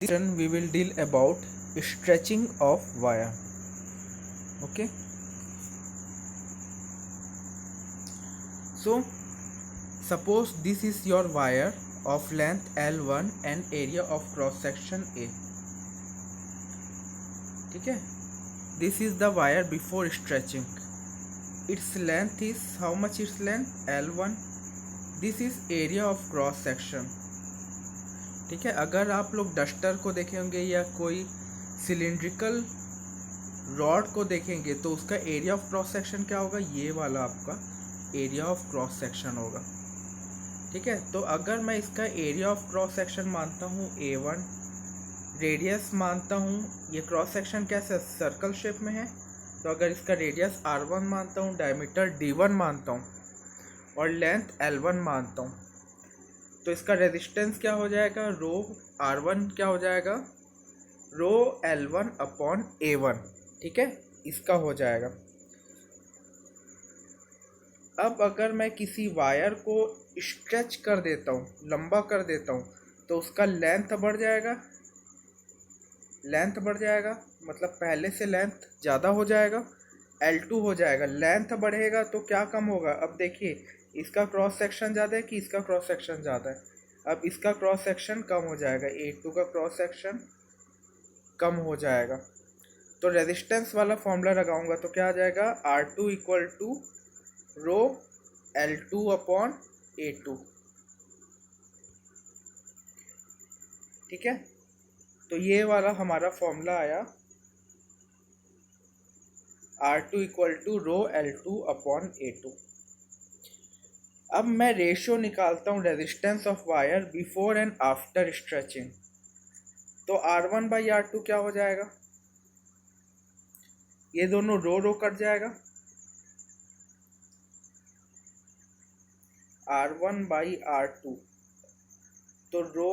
Then we will deal about stretching of wire. Okay, so suppose this is your wire of length L1 and area of cross section A. ठीक है, this is the wire before stretching. Its length is how much? Its length L1. This is area of cross section. ठीक है, अगर आप लोग duster को देखेंगे या कोई सिलिंड्रिकल रॉड को देखेंगे तो उसका एरिया ऑफ क्रॉस सेक्शन क्या होगा? ये वाला आपका एरिया ऑफ क्रॉस सेक्शन होगा. ठीक है, तो अगर मैं इसका एरिया ऑफ क्रॉस सेक्शन मानता हूँ A1, रेडियस मानता हूँ, ये क्रॉस सेक्शन कैसे सर्कल शेप में है, तो अगर इसका रेडियस R1 मानता हूँ, डायमीटर D1 मानता हूँ और लेंथ L1 मानता हूँ, तो इसका रेजिस्टेंस क्या हो जाएगा? रो R1 क्या हो जाएगा? रो L1 अपॉन A1. ठीक है, इसका हो जाएगा. अब अगर मैं किसी वायर को स्ट्रेच कर देता हूँ, लंबा कर देता हूँ, तो उसका लेंथ बढ़ जाएगा. लेंथ बढ़ जाएगा मतलब पहले से लेंथ ज़्यादा हो जाएगा, L2 हो जाएगा. लेंथ बढ़ेगा तो क्या कम होगा? अब देखिए, इसका क्रॉस सेक्शन ज़्यादा है कि इसका क्रॉस सेक्शन ज़्यादा है? अब इसका क्रॉस सेक्शन कम हो जाएगा, A2 का क्रॉस सेक्शन कम हो जाएगा. तो रेजिस्टेंस वाला फॉर्मूला लगाऊंगा तो क्या आ जाएगा? R2 equal to row L2 upon A2. ठीक है, तो ये वाला हमारा फॉर्मूला आया R2 equal to row L2 upon A2. अब मैं रेशियो निकालता हूँ resistance of wire before and after stretching. तो R1 बाई R2 क्या हो जाएगा? ये दोनों रो कट जाएगा, R1 बाई R2. तो रो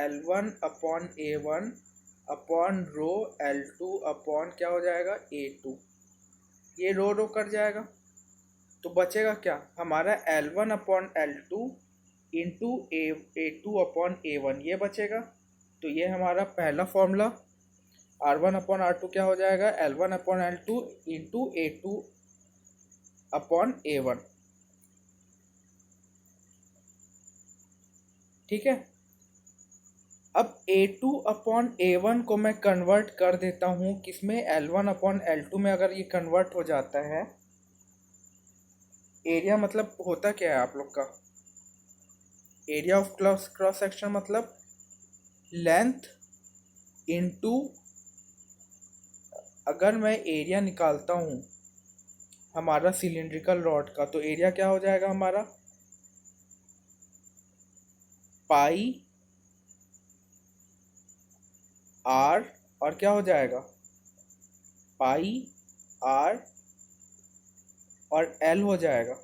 L1 upon A1 upon rho L2 upon क्या हो जाएगा? A2. ये रो कट जाएगा तो बचेगा क्या हमारा? L1 upon L2 into A2 upon A1, ये बचेगा. तो ये हमारा पहला फॉर्मूला R1 अपॉन R2 क्या हो जाएगा? L1 upon L2 into A2 upon A1. ठीक है, अब A2 अपॉन A1 को मैं कन्वर्ट कर देता हूँ किसमें? L1 अपॉन L2 में. अगर ये कन्वर्ट हो जाता है, एरिया मतलब होता क्या है आप लोग का? एरिया ऑफ क्रॉस सेक्शन मतलब लेंथ इनटू, अगर मैं एरिया निकालता हूँ हमारा सिलिंड्रिकल रॉड का, तो एरिया क्या हो जाएगा हमारा? पाई R और क्या हो जाएगा? पाई R और L हो जाएगा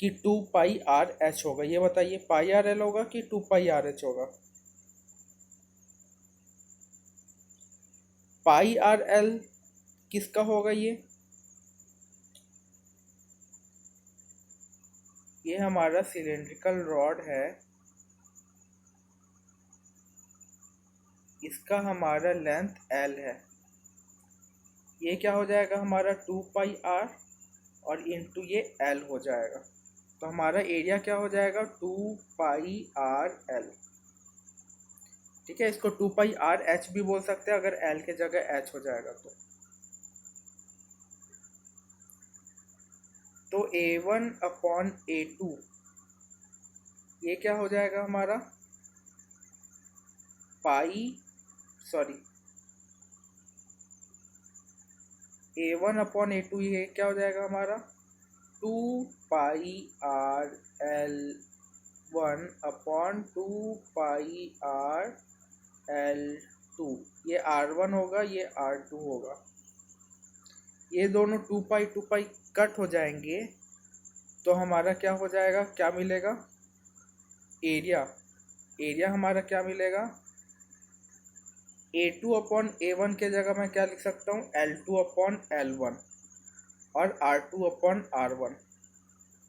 कि 2 पाई R H होगा? ये बताइए, पाई R L होगा कि 2 पाई R H होगा? पाई R L किसका होगा? ये हमारा सिलिंड्रिकल रॉड है, इसका हमारा लेंथ L है. ये क्या हो जाएगा हमारा? 2 पाई R और इंटू ये L हो जाएगा. तो हमारा एरिया क्या हो जाएगा? 2 पाई R L. ठीक है, इसको 2 पाई R H भी बोल सकते हैं अगर L के जगह H हो जाएगा तो A1 अपॉन A2 ये क्या हो जाएगा हमारा? A1 अपॉन A2 ये क्या हो जाएगा हमारा? 2 पाई R L1 अपॉन 2 पाई R L2. ये R1 होगा, ये R2 होगा. ये दोनों 2 पाई कट हो जाएंगे तो हमारा क्या हो जाएगा? क्या मिलेगा? एरिया हमारा क्या मिलेगा? A2 अपॉन A1 के जगह मैं क्या लिख सकता हूँ? L2 अपॉन L1 और R2 अपॉन R1.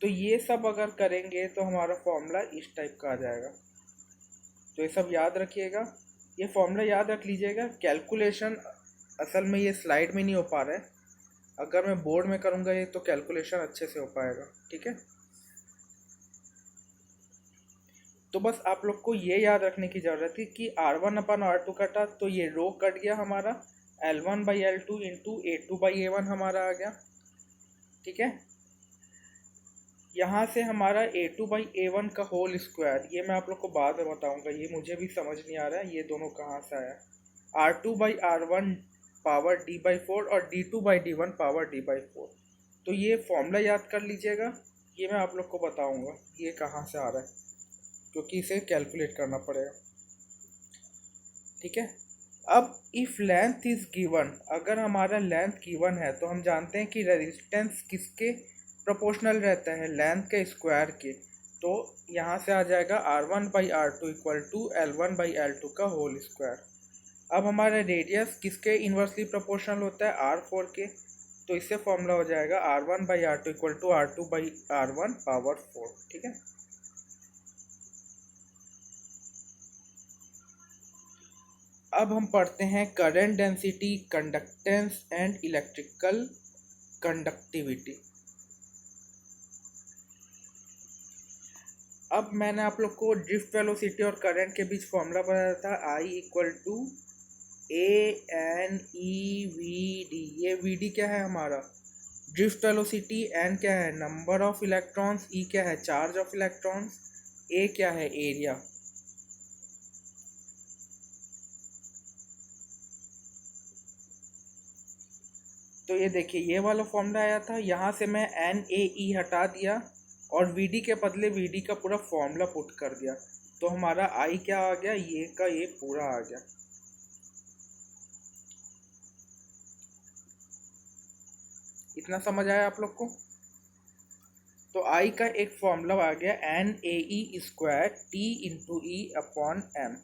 तो ये सब अगर करेंगे तो हमारा फॉर्मूला इस टाइप का आ जाएगा. तो ये सब याद रखिएगा, ये फॉर्मूला याद रख लीजिएगा। कैलकुलेशन असल में ये स्लाइड में नहीं हो पा रहा है, अगर मैं बोर्ड में करूँगा ये तो कैलकुलेशन अच्छे से हो पाएगा, ठीक है। तो बस आप लोग को ये याद रखने की ज़रूरत है कि R1/R2 कटा तो ये रो कट गया हमारा, L1/L2 इंटू A2/A1 हमारा आ गया, ठीक है। यहाँ से हमारा A2/A1 का होल स्क्वायर, ये मैं आप लोग को बाद में बताऊँगा, ये मुझे भी समझ नहीं आ रहा है ये दोनों कहाँ से आया। R2/R1 पावर D/4 और D2/D1 पावर D/4। तो ये फॉर्मूला याद कर लीजिएगा, ये मैं आप लोग को बताऊँगा ये कहाँ से आ रहा है, क्योंकि इसे कैलकुलेट करना पड़ेगा, ठीक है। अब इफ़ लेंथ इज़ गिवन, अगर हमारा लेंथ गिवन है तो हम जानते हैं कि रेजिस्टेंस किसके प्रोपोर्शनल रहता है, लेंथ के स्क्वायर के। तो यहाँ से आ जाएगा R1/R2 इक्वल टू L1/L2 का होल स्क्वायर। अब हमारा रेडियस किसके इन्वर्सली प्रोपोर्शनल होता है, R4 के। तो इससे फॉर्मूला हो जाएगा R1/R2 equal to R2/R1 power 4, ठीक है। अब हम पढ़ते हैं current density, conductance and electrical conductivity. अब मैंने आप लोग को ड्रिफ्ट वेलोसिटी और करंट के बीच फॉर्मूला बताया था, I इक्वल टू ANEVD। ये VD क्या है हमारा, ड्रिफ्ट वेलोसिटी, N क्या है नंबर ऑफ इलेक्ट्रॉन्स, E क्या है चार्ज ऑफ इलेक्ट्रॉन्स, A क्या है एरिया। तो ये देखिए ये वाला फॉर्मूला आया था, यहाँ से मैं NAE हटा दिया और VD के बदले VD का पूरा फॉर्मूला पुट कर दिया, तो हमारा I क्या आ गया, ये का ये पूरा आ गया। इतना समझ आया आप लोग को। तो I का एक फॉर्मूला आ गया NAE square T into E upon M।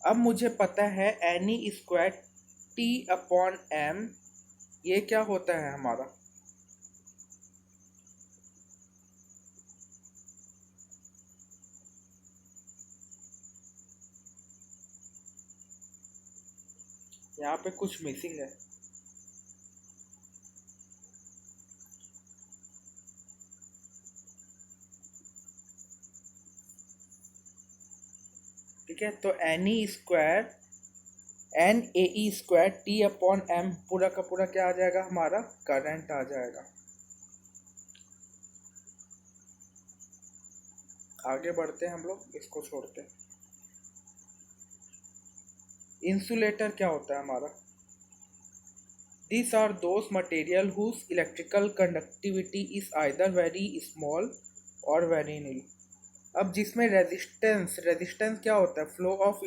अब मुझे पता है NE square T upon M, ये क्या होता है हमारा, यहाँ पे कुछ मिसिंग है। ठीक है, तो NE square NAE square T upon M पूरा का पूरा क्या आ जाएगा हमारा, करंट आ जाएगा। आगे बढ़ते हैं हम लोग, इसको छोड़ते हैं। इंसुलेटर क्या होता है हमारा, These are those material whose electrical conductivity is either very small or very nil। अब जिसमें रेजिस्टेंस क्या होता है, फ्लो ऑफ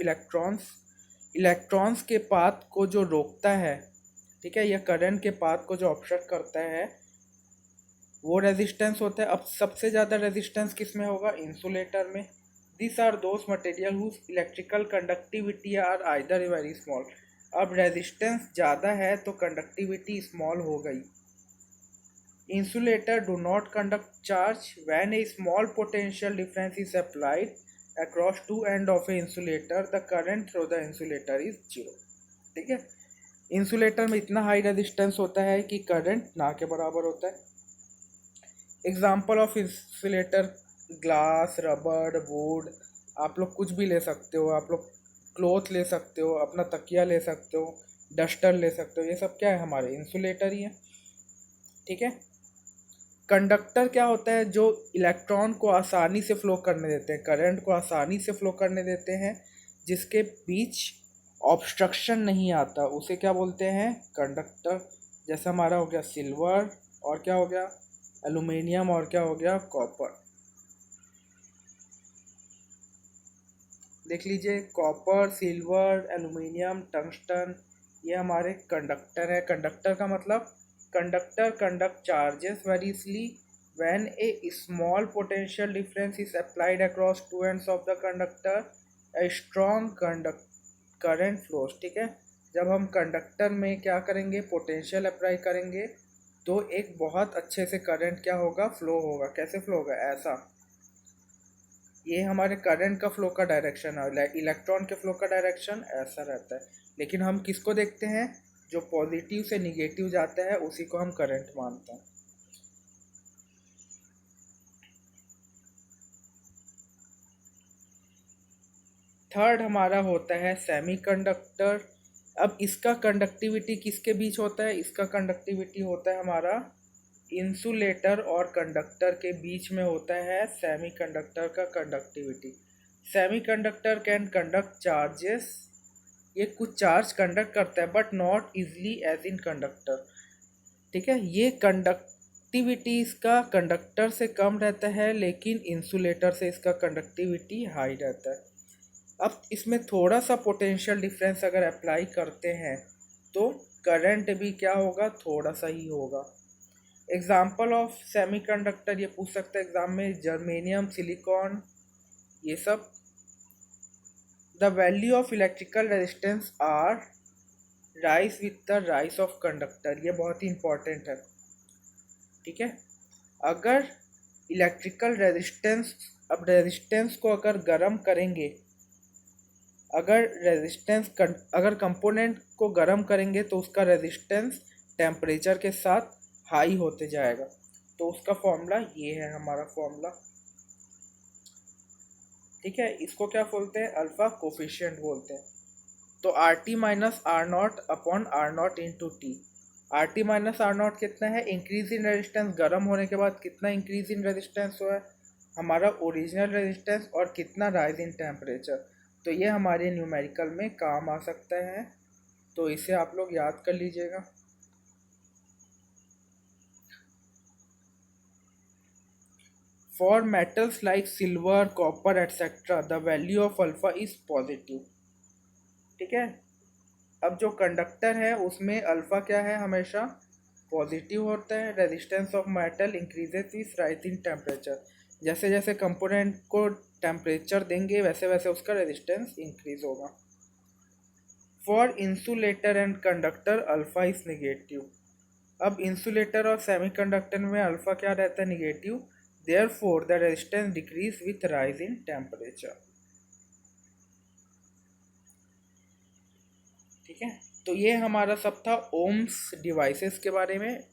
इलेक्ट्रॉन्स के पाथ को जो रोकता है, ठीक है, या करंट के पाथ को जो ऑब्स्ट्रक्ट करता है वो रेजिस्टेंस होता है। अब सबसे ज़्यादा रेजिस्टेंस किस में होगा, इंसुलेटर में। This are those material whose electrical conductivity are either very small. अब रेजिस्टेंस ज़्यादा है तो कंडक्टिविटी स्मॉल हो गई। Insulator do not conduct charge when a small potential difference is applied across two end of a insulator, the current through the insulator is 0। ठीक है, insulator में इतना हाई रेजिस्टेंस होता है कि करंट ना के बराबर होता है। एग्जाम्पल ऑफ इंसुलेटर, ग्लास, रबड़, वुड, आप लोग कुछ भी ले सकते हो, आप लोग क्लॉथ ले सकते हो, अपना तकिया ले सकते हो, डस्टर ले सकते हो, ये सब क्या है हमारे इंसुलेटर ही है। ठीक है, कंडक्टर क्या होता है, जो इलेक्ट्रॉन को आसानी से फ्लो करने देते हैं, करंट को आसानी से फ्लो करने देते हैं, जिसके बीच ऑब्स्ट्रक्शन नहीं आता, उसे क्या बोलते हैं, कंडक्टर। जैसा हमारा हो गया सिल्वर, और क्या हो गया एल्युमिनियम, और क्या हो गया कॉपर। देख लीजिए, कॉपर, सिल्वर, एल्युमिनियम, टंगस्टन, ये हमारे कंडक्टर है। कंडक्टर का मतलब conductor conduct charges variously when a small potential difference is applied across two ends of the conductor, a strong current flows। ठीक है, जब हम कंडक्टर में क्या करेंगे, पोटेंशियल अप्लाई करेंगे, तो एक बहुत अच्छे से करंट क्या होगा, फ्लो होगा। कैसे फ्लो होगा, ऐसा, ये हमारे करंट का फ्लो का डायरेक्शन है, इलेक्ट्रॉन के फ्लो का डायरेक्शन ऐसा रहता है। लेकिन हम किसको देखते हैं, जो पॉजिटिव से निगेटिव जाता है उसी को हम करंट मानते हैं। थर्ड हमारा होता है सेमीकंडक्टर। अब इसका कंडक्टिविटी किसके बीच होता है, इसका कंडक्टिविटी होता है हमारा इंसुलेटर और कंडक्टर के बीच में होता है सेमीकंडक्टर का conductivity. Semiconductor can conduct charges, ये कुछ चार्ज कंडक्ट करता है but not easily as in conductor. ठीक है, ये कंडक्टिविटी इसका कंडक्टर से कम रहता है लेकिन इंसुलेटर से इसका कंडक्टिविटी हाई रहता है। अब इसमें थोड़ा सा पोटेंशियल डिफरेंस अगर अप्लाई करते हैं तो करंट भी क्या होगा, थोड़ा सा ही होगा। एग्जाम्पल ऑफ सेमीकंडक्टर ये पूछ सकते हैं एग्जाम में, जर्मेनियम, सिलिकॉन, ये सब। The value of electrical resistance R rise with the rise of conductor, ये बहुत ही इंपॉर्टेंट है। ठीक है, अगर इलेक्ट्रिकल रेजिस्टेंस, अब रेजिस्टेंस को अगर गर्म करेंगे, अगर कंपोनेंट को गर्म करेंगे तो उसका रेजिस्टेंस टेम्परेचर के साथ हाई होते जाएगा। तो उसका फॉर्मूला ये है हमारा फॉर्मूला। ठीक है, इसको क्या बोलते हैं, अल्फा कोफिशिएंट बोलते हैं। तो R T minus R naught upon R naught into T. R T minus R naught कितना है, इंक्रीज इन रेजिस्टेंस, गर्म होने के बाद कितना इंक्रीज इन रेजिस्टेंस हुआ है, हमारा ओरिजिनल रेजिस्टेंस, और कितना राइज इन टेम्परेचर। तो ये हमारे न्यूमेरिकल में काम आ सकता है, तो इसे आप लोग याद कर लीजिएगा। For metals like silver, copper etcetera the value of alpha is positive. ठीक है, अब जो कंडक्टर है उसमें अल्फा क्या है, हमेशा पॉजिटिव होता है। Resistance of metal increases with rising temperature, जैसे जैसे कंपोनेंट को टेम्परेचर देंगे वैसे वैसे उसका रेजिस्टेंस इंक्रीज होगा। For insulator and conductor alpha is negative. अब इंसुलेटर और सेमीकंडक्टर में अल्फा क्या रहता है, negative. Therefore the resistance decrease with rise in temperature. ठीक है, तो ये हमारा सब था ओम्स डिवाइसेस के बारे में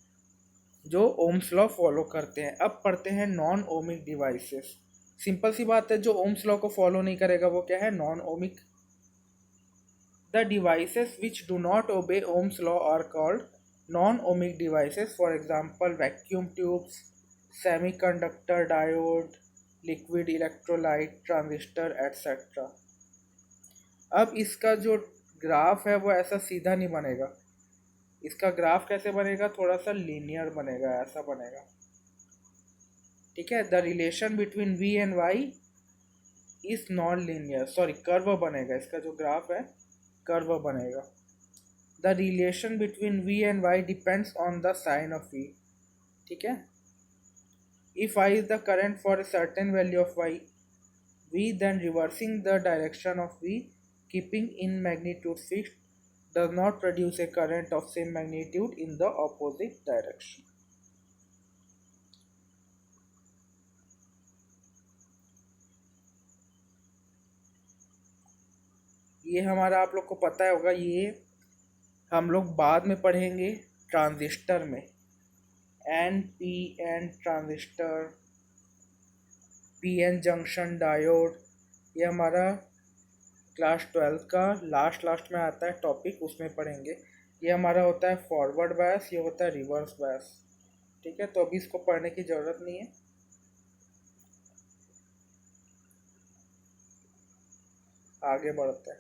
जो ओम्स लॉ फॉलो करते हैं। अब पढ़ते हैं नॉन ओमिक डिवाइसेस। सिंपल सी बात है, जो ओम्स लॉ को फॉलो नहीं करेगा वो क्या है, non ohmic. The devices which do not obey Ohm's law are called non ohmic devices. For example vacuum tubes, semiconductor diode, liquid electrolyte, transistor etcetera. अब इसका जो ग्राफ है वो ऐसा सीधा नहीं बनेगा, इसका ग्राफ कैसे बनेगा, थोड़ा सा लीनियर बनेगा, ऐसा बनेगा। ठीक है, the relation between V and Y is non linear, sorry curve बनेगा, इसका जो ग्राफ है कर्व बनेगा। The relation between V and Y depends on the sign of V. ठीक है, if I is the current for a certain value of y, v then reversing the direction of v keeping in magnitude fixed does not produce a current of same magnitude in the opposite direction. ये हमारा आप लोग को पता होगा, ये हम लोग बाद में पढ़ेंगे ट्रांजिस्टर में, N P N transistor, P N junction diode, ये हमारा क्लास 12 का लास्ट में आता है टॉपिक, उसमें पढ़ेंगे। ये हमारा होता है फॉरवर्ड बायस, ये होता है रिवर्स बायस। ठीक है, तो अभी इसको पढ़ने की ज़रूरत नहीं है। आगे बढ़ते हैं।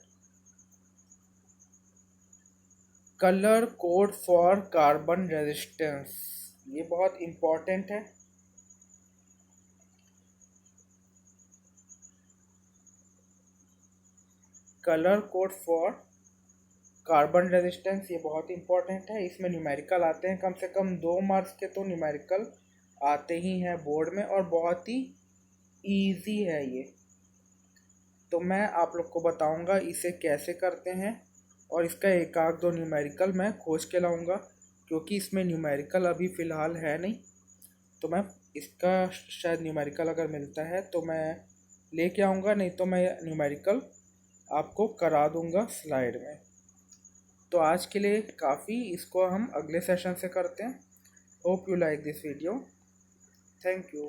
Colour code for carbon resistance, ये बहुत इम्पोर्टेंट है। Colour code for carbon resistance ये बहुत इंपॉर्टेंट है। इसमें न्यूमेरिकल आते हैं, कम से कम 2 मार्क्स के तो न्यूमेरिकल आते ही हैं बोर्ड में, और बहुत ही इजी है ये। तो मैं आप लोग को बताऊंगा इसे कैसे करते हैं, और इसका एक आध दो न्यूमेरिकल मैं खोज के लाऊंगा, क्योंकि इसमें न्यूमेरिकल अभी फ़िलहाल है नहीं। तो मैं इसका शायद न्यूमेरिकल अगर मिलता है तो मैं लेके आऊँगा, नहीं तो मैं न्यूमेरिकल आपको करा दूँगा स्लाइड में। तो आज के लिए काफ़ी, इसको हम अगले सेशन से करते हैं। Hope you like this video. Thank you.